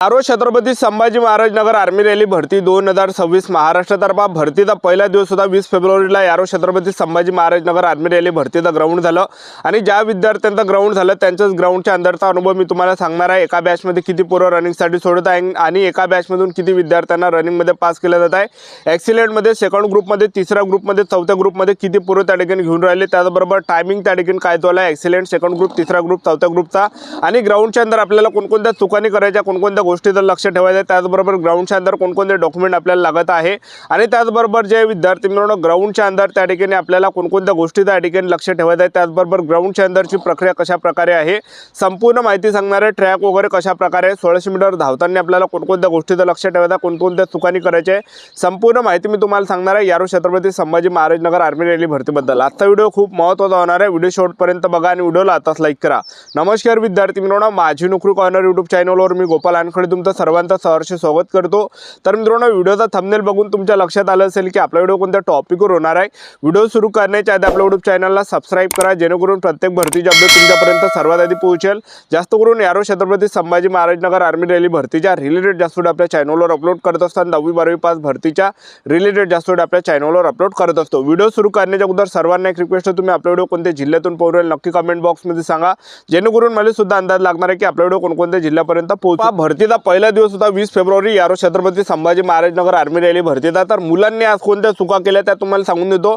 आरो छत्रपती संभाजी महाराज नगर army rally भरती 2026 महाराष्ट्रातर्फा भरतीचा पहिला दिवस होता 20 फेब्रुवारीला यारो छत्रपती संभाजी महाराज नगर आर्मी रॅली भरतीचा ग्राउंड झालं आणि ज्या विद्यार्थ्यांचा ग्राउंड झालं त्यांच्याच ग्राउंडच्या अंदरचा अनुभव मी तुम्हाला सांगणार आहे। एका बॅचमध्ये किती पोरं रनिंगसाठी सोडत आहे आणि एका बॅचमधून किती विद्यार्थ्यांना रनिंगमध्ये पास केलं जात आहे। ॲक्सिलेंटमध्ये सेकंड ग्रुपमध्ये, तिसऱ्या ग्रुपमध्ये, चौथ्या ग्रुपमध्ये किती पोरं त्या ठिकाणी घेऊन राहिले, त्याचबरोबर टायमिंग त्या ठिकाणी काय तो आला ॲक्सिलेंट सेकंड ग्रुप, तिसरा ग्रुप, चौथ्या ग्रुपचा आणि ग्राउंडच्या अंदर आपल्याला कोणकोणत्या चुकांनी करायच्या, कोणकोणत्या गोष्टीचं लक्ष ठेवायचं, त्याचबरोबर ग्राउंडच्या अंदर कोणकोणते डॉक्युमेंट आपल्याला लागत आहे आणि त्याचबरोबर जे विद्यार्थी मित्रांनो ग्राउंडच्या अंदर त्या ठिकाणी आपल्याला कोणकोणत्या गोष्टी त्या ठिकाणी लक्ष ठेवायचं आहे, त्याचबरोबर ग्राउंडच्या अंदरची प्रक्रिया कशा प्रकारे आहे संपूर्ण माहिती सांगणार आहे। ट्रॅक वगैरे कशा प्रकारे 1600 मीटर धावताना आपल्याला कोणकोणत्या गोष्टीचं लक्ष ठेवायचं, कोणकोणत्या चुकांनी करायचे आहे संपूर्ण माहिती मी तुम्हाला सांगणार आहे यारो छत्रपती संभाजी महाराज नगर आर्मी रॅली भरतीबद्दल। आजचा व्हिडिओ खूप महत्त्वाचा होणार आहे, व्हिडिओ शेवटपर्यंत बघा आणि व्हिडिओला आताच लाईक करा। नमस्कार विद्यार्थी मित्रांनो, माझी नोकरी कॉर्नर यूट्यूब चॅनलवर मी गोपाल आणखडे तुमचं सर्वांचं सहर्ष स्वागत करतो। तर मित्रांनो व्हिडिओचा थंबनेल बघून तुमच्या लक्षात आलं असेल की आपला व्हिडिओ कोणत्या टॉपिकवर होणार आहे। व्हिडिओ सुरू करण्याच्या आधी आपल्या यूट्यूब चॅनलला सबस्क्राइब करा जेणेकरून प्रत्येक भरतीची अपडेट तुमच्यापर्यंत सर्वात आधी पोहोचेल। जास्त करून यारो छत्रपती संभाजी महाराज नगर आर्मी रॅली भरतीच्या रिलेटेड जास्त व्हिडिओ आपल्या चॅनलवर अपलोड करत असताना 10वी 12वी पास भरतीच्या रिलेटेड जास्त व्हिडिओ आपल्या चॅनलवर अपलोड करत असतो। व्हिडिओ सुरू करण्याच्या अगोदर सर्वांना एक रिक्वेस्ट आहे, तुम्ही आपला व्हिडिओ कोणत्या जिल्ह्यातून पोहोचेल नक्की कमेंट बॉक्समध्ये सांगा जेणेकरून मला सुद्धा अंदाज लागणार आहे की आपला व्हिडिओ कोणकोणत्या जिल्ह्यापर्यंत पोहोचला। भरतीचा पहिला दिवस होता 20 फेब्रुवारी यारो छत्रपती संभाजी महाराज नगर आर्मी रॅली भरतीचा। तर मुलांनी आज कोणत्या चुका केल्या त्या तुम्हाला सांगून देतो।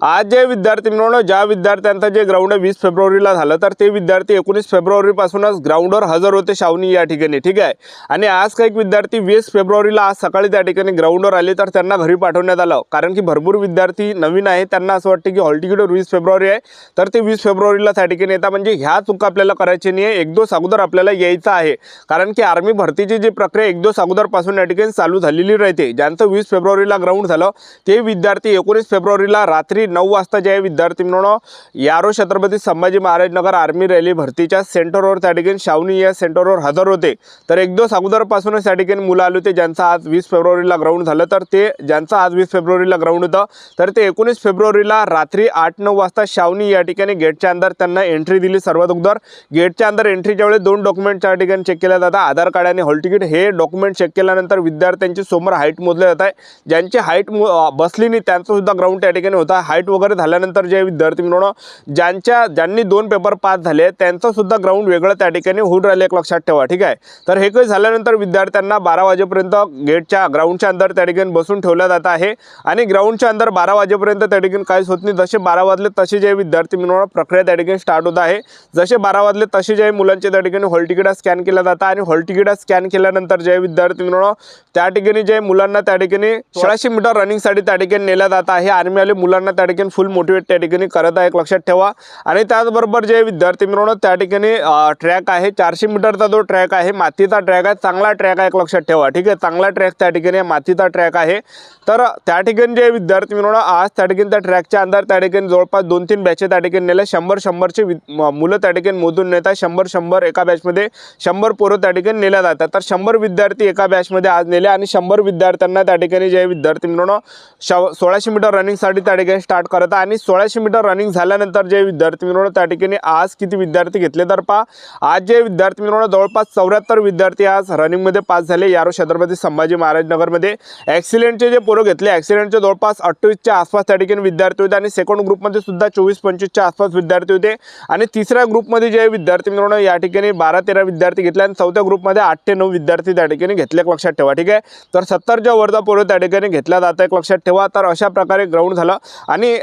आज जे विद्यार्थी मिळवणं ज्या विद्यार्थ्यांचं जे ग्राउंड 20 फेब्रुवारीला झालं तर ते विद्यार्थी 19 फेब्रुवारीपासूनच ग्राउंडवर हजर होते शावनी या ठिकाणी, ठीक आहे। आणि आज काही विद्यार्थी 20 फेब्रुवारीला आज सकाळी त्या ठिकाणी ग्राउंडवर आले तर त्यांना घरी पाठवण्यात आलं, कारण की भरपूर विद्यार्थी नवीन आहे, त्यांना असं वाटतं की हॉल तिकीटवर 20 फेब्रुवारी आहे तर ते 20 फेब्रुवारीला त्या ठिकाणी येतात। म्हणजे ह्या चुका आपल्याला करायची नाही आहे, एक दिवस अगोदर आपल्याला यायचं आहे, कारण की आर्मी भरतीची जी प्रक्रिया एक दिवस अगोदरपासून या ठिकाणी चालू झालेली राहते। ज्यांचं 20 फेब्रुवारीला ग्राउंड झालं ते विद्यार्थी 19 फेब्रुवारीला रात्री 9 वाजता जे विद्यार्थी मिळवणं यारो छत्रपती संभाजी महाराज नगर आर्मी रॅली भरतीच्या सेंटरवर त्या ठिकाणी शावनी या सेंटरवर हजर होते। तर एक दिवस अगोदरपासूनच त्या ठिकाणी मुलं आले होते ज्यांचं आज 20 फेब्रुवारीला ग्राउंड झालं तर ते ज्यांचं आज 20 फेब्रुवारीला ग्राउंड होतं तर ते 19 फेब्रुवारीला रात्री 8-9 वाजता शावनी या ठिकाणी गेटच्या अंदर त्यांना एंट्री दिली। सर्वात अगोदर गेटच्या अंदर एंट्रीच्या वेळेस 2 डॉक्युमेंट त्या ठिकाणी चेक केल्या जातात, आधार कार्ड आणि हॉल तिकीट। हे डॉक्युमेंट चेक केल्यानंतर विद्यार्थ्यांची समोर हाईट मोजली जात आहे, ज्यांची हाईट बसली नाही त्यांचं सुद्धा ग्राउंड त्या ठिकाणी होता। हाईट वगैरे झाल्यानंतर जे विद्यार्थी मिळवणं ज्यांनी 2 पेपर पास झाले त्यांचं सुद्धा ग्राउंड वेगळं त्या ठिकाणी होऊन राहिले, एक लक्षात ठेवा, ठीक आहे। तर हे काही झाल्यानंतर विद्यार्थ्यांना 12 वाजेपर्यंत गेटच्या ग्राउंडच्या अंदर त्या ठिकाणी बसून ठेवलं जात आहे आणि ग्राउंडच्या अंदर 12 वाजेपर्यंत त्या ठिकाणी काहीच होत नाही। जसे 12 वाजले तसे जे विद्यार्थी मिळवणं प्रक्रिया त्या ठिकाणी स्टार्ट होत आहे। जसे 12 वाजले तसे जे मुलांचे त्या ठिकाणी हॉल तिकीट स्कॅन केला जातात आणि हॉल तिकीट स्कॅन केल्यानंतर जे विद्यार्थी मिळवणं त्या ठिकाणी जे मुलांना त्या ठिकाणी 1600 मीटर रनिंगसाठी त्या ठिकाणी नेला जात आहे। आर्मीवाले मुलांना त्या ठिकाणी फुल मोटिवेट त्या ठिकाणी करत आहे, एक लक्षात ठेवा। आणि त्याचबरोबर जे विद्यार्थी मिळवणं त्या ठिकाणी ट्रॅक आहे 400 मीटरचा जो ट्रॅक आहे मातीचा ट्रॅक आहे, चांगला ट्रॅक आहे, एक लक्षात ठेवा, ठीक आहे। चांगला ट्रॅक त्या ठिकाणी मातीचा ट्रॅक आहे। तर त्या ठिकाणी जे विद्यार्थी मिळवणं आज त्या ठिकाणी त्या ट्रॅकच्या अंदर त्या ठिकाणी जवळपास 2-3 बॅचे त्या ठिकाणी नेले, 100-100चे मुलं त्या ठिकाणी मोजून नेतात, 100-100 एका बॅचमध्ये 100 पोरं त्या ठिकाणी नेल्या जातात। तर 100 विद्यार्थी एका बॅचमध्ये आज नेले आणि 100 विद्यार्थ्यांना त्या ठिकाणी जे विद्यार्थी मिळवणं 1600 मीटर रनिंगसाठी त्या ठिकाणी स्टार्ट करतात आणि 1600 मीटर रनिंग झाल्यानंतर जे विद्यार्थी मिळवणं त्या ठिकाणी आज किती विद्यार्थी घेतले तर पहा, आज जे विद्यार्थी मिळवणं जवळपास 74 विद्यार्थी आज रनिंगमध्ये पास झाले यारो छत्रपती संभाजी महाराज नगरमध्ये। ॲक्सिलेंटचे जे पोरं घेतले ॲक्सिलेंटचे जवळपास 28च्या आसपास त्या ठिकाणी विद्यार्थी होते आणि सेकंड ग्रुपमध्ये सुद्धा 24-25च्या आसपास विद्यार्थी होते आणि तिसऱ्या ग्रुपमध्ये जे विद्यार्थी मिळवणं या ठिकाणी 12-13 विद्यार्थी घेतले आणि चौथ्या ग्रुपमध्ये 8 ते 9 विद्यार्थी त्या ठिकाणी घेतले, एक लक्षात ठेवा, ठीक आहे। तर 70च्या वरचा पोरं त्या ठिकाणी घेतला जातं, एक लक्षात ठेवा। तर अशा प्रकारे ग्राउंड झालं आणि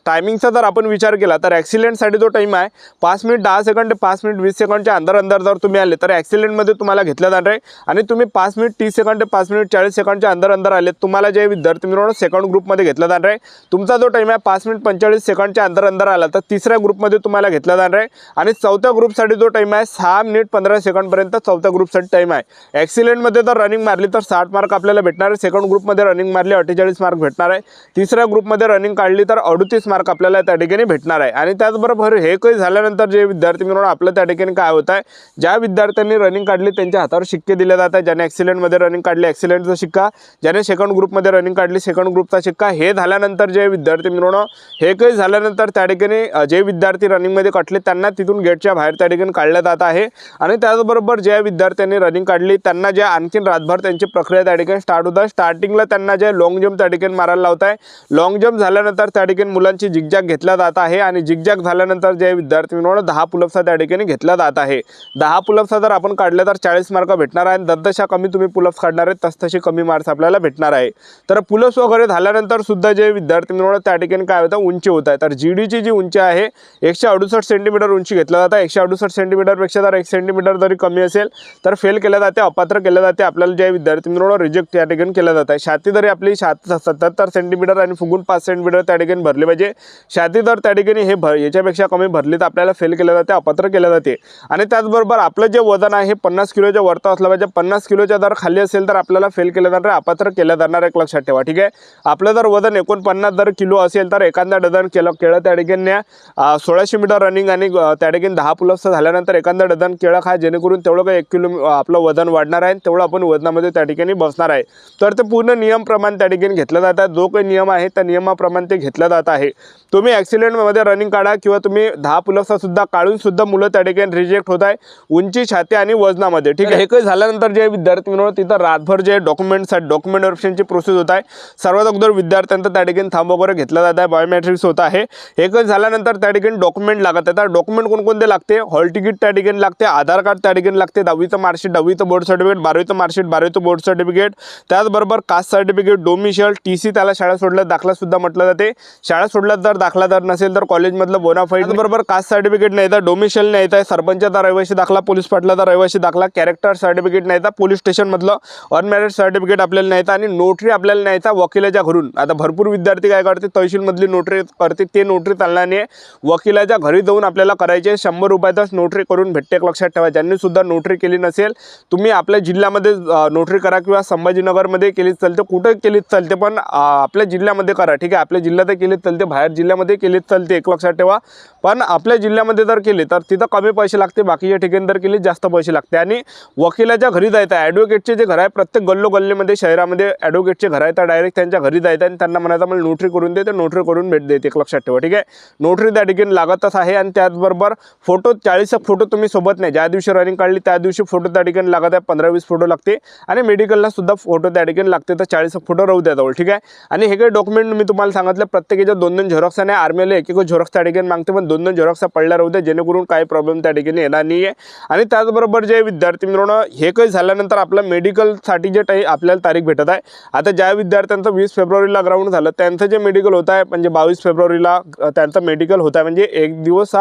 टायमिंगचा जर आपण विचार केला तर ॲक्सिलेंटसाठी जो टाईम आहे 5 मिनिट 10 सेकंड ते 5 मिनिट 20 सेकंडच्या अंदर जर तुम्ही आले तर ॲक्सिलेंटमध्ये तुम्हाला घेतलं जाणार आहे आणि तुम्ही 5 मिनिट 30 सेकंड ते 5 मिनिट 40 सेकंडच्या अंदर आले तुम्हाला जे विद्यार्थी मिळवणं सेकंड ग्रुपमध्ये घेतलं जाणार आहे। तुमचा जो टाईम आहे 5 मिनिट 45 सेकंडच्या अंदर आला तर तिसऱ्या ग्रुपमध्ये तुम्हाला घेतलं जाणार आहे आणि चौथ्या ग्रुपसाठी जो टाईम आहे 6 मिनिट 15 सेकंडपर्यंत चौथ्या ग्रुपसाठी टाईम आहे। ॲक्सिलेंटमध्ये तर रनिंग मारली तर 60 मार्क आपल्याला भेटणार आहे, सेकंड ग्रुपमध्ये रनिंग मारली 48 मार्क भेटणार आहे, तिसऱ्या ग्रुपमध्ये रनिंग काढली तर 38 मार्क आपल्याला त्या ठिकाणी भेटणार आहे। आणि त्याचबरोबर हे काही झाल्यानंतर जे विद्यार्थी मिळवणं आपलं त्या ठिकाणी काय होत आहे, ज्या विद्यार्थ्यांनी रनिंग काढली त्यांच्या हातावर शिक्के दिले जातात, ज्याने ॲक्सिलेंटमध्ये रनिंग काढली ॲक्सिलेंटचा शिक्का, ज्याने सेकंड ग्रुपमध्ये रनिंग काढली सेकंड ग्रुपचा शिक्का। हे झाल्यानंतर जे विद्यार्थी मिळवणं हे काही झाल्यानंतर त्या ठिकाणी जे विद्यार्थी रनिंगमध्ये कटले त्यांना तिथून गेटच्या बाहेर त्या ठिकाणी काढलं जात आहे आणि त्याचबरोबर ज्या विद्यार्थ्यांनी रनिंग रनिंग काढली त्यांना जे आणखीन रातभर त्यांची प्रक्रिया त्या ठिकाणी स्टार्ट होतं. स्टार्टिंगला त्यांना जे लॉंग जंप त्या ठिकाणी मारायला लावत आहे. लॉंग जंप झाल्यानंतर त्या ठिकाणी मुलांची जिगजॅग घेतला जात आहे आणि जिगजॅग झाल्यानंतर जे विद्यार्थी मित्रांनो 10 पुलअप्सचा त्या ठिकाणी घेतला जात आहे. 10 पुलअप्सचा जर आपण काढले तर 40 मार्क भेटणार आहे. जसजशा कमी तुम्ही पुलअप्स काढणार आहे तसतसे कमी मार्क्स आपल्याला भेटणार आहे. तर पुलअप्स वगैरे झाल्यानंतर सुद्धा जे विद्यार्थी मित्रांनो त्या ठिकाणी काय होतं उंची होत आहे. तर जीडीची जी उंची आहे 168 सेंटीमीटर उंची घेतला जातं. 168 सेंटीमीटरपेक्षा जर 1 सेंटीमीटर जरी कमी असेल तर फेल केलं जाते, अपात्र केलं जाते. आपल्याला जे विद्यार्थी मित्रांनो रिजेक्ट त्या ठिकाणी केलं जात आहे. छाती जरी आपली 77 सेंटीमीटर आणि फुगून 5 सेंटीमीटर त्या ठिकाणी भरली पाहिजे. छाती जर त्या ठिकाणी याच्यापेक्षा कमी भरली तर आपल्याला फेल केलं जाते, अपात्र केलं जाते. आणि त्याचबरोबर आपलं जे वजन आहे हे 50 किलोच्या वरती असलं पाहिजे. 50 किलोच्या जर खाली असेल तर आपल्याला फेल केलं जाणार, अपात्र केलं जाणार. एक लक्षात ठेवा, ठीक आहे. आपलं जर वजन 49 जर किलो असेल तर एखादा डझन केळं त्या ठिकाणी 1600 मीटर रनिंग आणि त्या ठिकाणी 10 पुलअप्स झाल्यानंतर एखादा डझन केळं खा, जेणेकरून तेवढं काही 1 किलो आपलं वजन वाढणार आहे, तेवढं आपण वजनामध्ये त्या ठिकाणी बसणार आहे. तर ते पूर्ण नियम प्रमाणे त्या ठिकाणी घेतलं जातं. जो काही नियम आहे त्या नियमाप्रमाणे ते घेतलं जात आहे. तुम्ही ॲक्सिडेंटमध्ये रनिंग काढा किंवा तुम्ही 10 पुलअप्स सुद्धा काढून सुद्धा मुलं त्या ठिकाणी रिजेक्ट होत आहे उंची, छाती आणि वजनामध्ये, ठीक आहे. हे काही झाल्यानंतर जे विद्यार्थी मित्रांनो तिथं रातभर जे डॉक्युमेंट व्हेरिफिकेशनची प्रोसेस होत आहे. सर्वात अगोदर विद्यार्थ्यांचं त्या ठिकाणी थांब वगैरे घेतला जात आहे, बायोमेट्रिक्स होत आहे. हे काही झाल्यानंतर त्या ठिकाणी डॉक्युमेंट लागत आहे. डॉक्युमेंट कोणकोणते लागते? हॉल तिकीट त्या ठिकाणी लागते, आधार कार्ड त्या ठिकाणी लागते, 10वीचं मार्कशीट, 10वीचं बोर्ड सर्टिफिकेट, 12वीचं मार्कशीट, 12वीचं बोर्ड सर्टिफिकेट, त्याचबरोबर कास्ट सर्टिफिकेट, डोमिशियल, टीसी, त्याला शाळा सोडल्यास दाखला सुद्धा म्हटलं जाते. शाळा सोडल्यास जर दाखला जर नसेल तर कॉलेजमधलं बोनाफाईड, बरोबर कास्ट सर्टिफिकेट नाही तर डोमिशियल नाही तर सरपंचाचा रहिवासी दाखला, पोलीस पाटलाचा रहिवासी दाखला, कॅरेक्टर सर्टिफिकेट नाही तर पोलीस स्टेशनमधलं अनमॅरिड सर्टिफिकेट आपल्याला नाही तर, आणि नोटरी आपल्याला नाही तर वकिलाच्या घरून. आता भरपूर विद्यार्थी काय करते तहसीलमधली नोटरी करते, ते नोटरी चालण्याने वकिलाच्या घरी जाऊन आपल्याला करायचे. 100 रुपयातच नोटरी करून भेटते. एक लक्षात ठेवा, ज्यांनी सुद्धा नोटरी केली नसेल तुम्ही आपल्या जिल्ह्यामध्ये नोटरी करा किंवा संभाजीनगरमध्ये केलीच चालते, कुठं केलीच चालते, पण आपल्या जिल्ह्यामध्ये करा, ठीक आहे. आपल्या जिल्ह्यात केलीच चालते, बाहेर जिल्ह्यामध्ये केलीच चालते, एक लक्षात ठेवा. पण आपल्या जिल्ह्यामध्ये जर केली तर तिथं कमी पैसे लागते, बाकीच्या ठिकाणी जर केली जास्त पैसे लागते. आणि वकिलाच्या घरी जायचं आहे. ॲडव्होकेटचे जे घर आहे प्रत्येक गल्लोगल्लीमध्ये शहरामध्ये ॲडव्होकेटचे घर आहे, तर डायरेक्ट त्यांच्या घरी जायचं आणि त्यांना म्हणायचं मला नोटरी करून दे, ते नोटरी करून भेट देते, एक लक्षात ठेवा, ठीक आहे. नोटरी त्या ठिकाणी लागतच आहे. आणि त्याचबरोबर फोटो 40 फोटो तुम्ही सोबत नाही, ज्या दिवशी रनिंग काढली त्या दिवशी फोटो त्या ठिकाणी लागत आहे, 15-20 फोटो लागते. आणि मेडिकलला सुद्धा फोटो त्या ठिकाणी लागते, तर 40 फोटो राहू द्या जवळ, ठीक आहे. आणि हे काही डॉक्युमेंट मी तुम्हाला सांगितलं प्रत्येकाच्या 2-2 झेरॉक्स आणि आर्मीला एक झेरॉक्स त्या ठिकाणी मागते, पण 2-2 झेरॉक्स पडल्या राहू द्या, जेणेकरून काही प्रॉब्लेम त्या ठिकाणी येणार नाही आहे. आणि त्याचबरोबर जे विद्यार्थी मित्रांनो हे काही झाल्यानंतर आपलं मेडिकलसाठी जे आपल्याला तारीख भेटत आहे. आता ज्या विद्यार्थ्यांचं 20 फेब्रुवारीला ग्राउंड झालं त्यांचं जे मेडिकल होत आहे म्हणजे 22 फेब्रुवारीला त्यांचं मेडिकल होत आहे, म्हणजे एक दिवस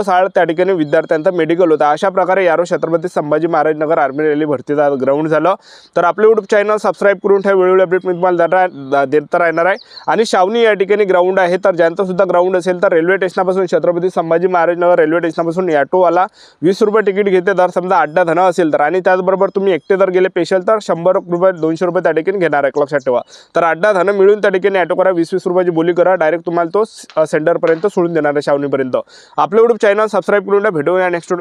आड त्या ठिकाणी विद्यार्थ्यांचं मेडिकल होतं. अशा प्रकारे यारो छत्रपती संभाजी महाराज नगर आर्मी रॅली भरतीचा ग्राउंड झालं. तर आपलं यूट्यूब चॅनल सबस्क्राईब करून ठेवा, वेळोवेळी अपडेट मी तुम्हाला देत राहणार आहे. आणि शावनी या ठिकाणी ग्राउंड आहे, तर ज्यांचं सुद्धा ग्राउंड असेल तर रेल्वे स्टेशनपासून छत्रपती संभाजी महाराज नगर रेल्वे स्टेशनपासून ॲटोवाला 20 रुपये तिकीट घेते, जर समजा 8 धन असेल तर. आणि त्याचबरोबर तुम्ही एकटे जर गेले स्पेशल तर 100 रुपये 200 रुपये त्या ठिकाणी घेणार आहे, लक्षात ठेवा. तर 8 धन मिळून त्या ठिकाणी ॲटो करा, 20-20 रुपयाची बोली करा, डायरेक्ट तुम्हाला तो सेंटरपर्यंत सोडून देणार आहे, शावनीपर्यंत. आपलं यूट्यूब चॅनल सबस्क्राईब करून भेटूया नेक्स्ट